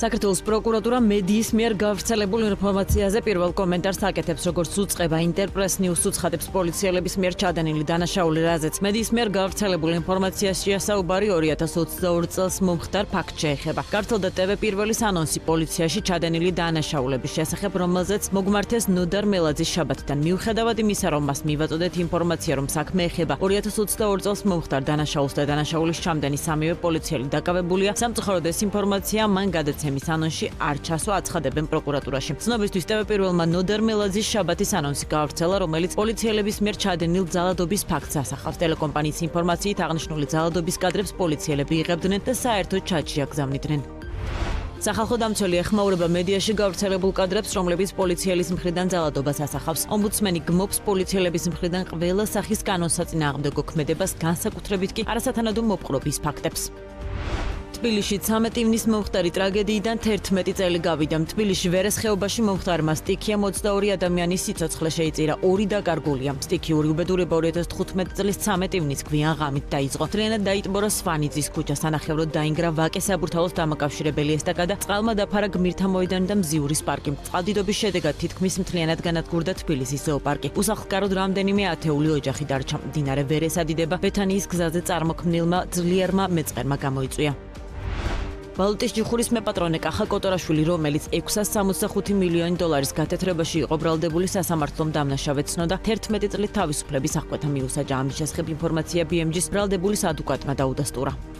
საქართველოს პროკურატურა მედიის მიერ გავრცელებულ ინფორმაციაზე პირველ კომენტარს აკეთებს, როგორც უწყება ინტერპრეს ნიუს უცხადებს პოლიციელების მიერ ჩადენილი დანაშაული, რაზეც მედიის მიერ გავრცელებულ ინფორმაციაშია საუბარი 2022 წელს მომხდარ ფაქტს შეეხება. გავრცელდა TV პირველის ანონსი პოლიციაში ჩადენილი დანაშაულების შესახებ, რომელზეც მოგმართეს ნოდარ მელაძის შაბათიდან. მიუხედავად იმისა, რომ მას მივაწოდეთ ინფორმაცია, რომ საქმე ეხება 2022 წელს მომხდარ დანაშაულს და დანაშაულის ჩამდენი სამივე პოლიციელი დაკავებულია, სამწუხაროდ ეს ინფორმაცია მან გადაცემის ანონსში არ ჩასვა, აცხადებენ პროკურატურაში. ცნობისთვის TV პირველმა ნოდარ მელაძის შაბათის ანონსი გავრცელა, რომელიც პოლიციელების მიერ ჩადენილ ძალადობის ფაქტს ასახავს. ტელეკომპანიის ინფორმაციით აღნიშნული ძალადობის კადრებს პოლიციელები იღებდნენ და საერთოდ ჩატში აგზავნიდნენ. სახალხო დამცველი ეხმაურება მედიაში გავრცელებულ კადრებს, რომლებიც პოლიციელის მხრიდან ძალადობას ასახავს. ომბუდსმენი გმობს პოლიციელების მხრიდან ყველა სახის კანონსაწინააღმდეგო ქმედებას, განსაკუთრებით კი არასათანადო მოპყრობის ფაქტებს. თბილისში 13 ივნის მომხდარი ტრაგედიიდან 11 წელი გავიდა. თბილისში ვერეს ხეობაში მომხდარმა სტიქიამ 22 ადამიანის სიცოცხლე შეიწირა, 2 დაკარგულია. სტიქიური უბედურება 2015 წლის 13 ივნის გვიან ღამით დაიწყო. მთლიანად დაიტბორა სვანიძის ქუჩა, სანახევროდ დაინგრა ვაკე საბურთალოს დამაკავშირებელი ესტაკადა, წყალმა დაფარა გმირთა მოედანი და მზიურის პარკი. წყალდიდობის შედეგად თითქმის მთლიანად განადგურდა თბილისის ზოოპარკი. უსახლკაროდ რამდენიმე ათეული ოჯახი დარჩა. მდინარე ვერეს ადიდება ბეთანიის გზაზე წარმოქმნილმა ძლიერმა მეწყერმა გამოიწვია. ვალუტის ჯიხურის მეპატრონე კახა კოტორაშვილი, რომელიც 665 მილიონი დოლარის გათეთრებაში იყო ბრალდებული სასამართლომ დამნაშავედ ცნოდა, 11 წლით თავისუფლების აღკვეთა მიუსაჯა. ამის შესახებ ინფორმაცია BMG-ს ბრალდებულის ადვოკატმა დაუდასტურა.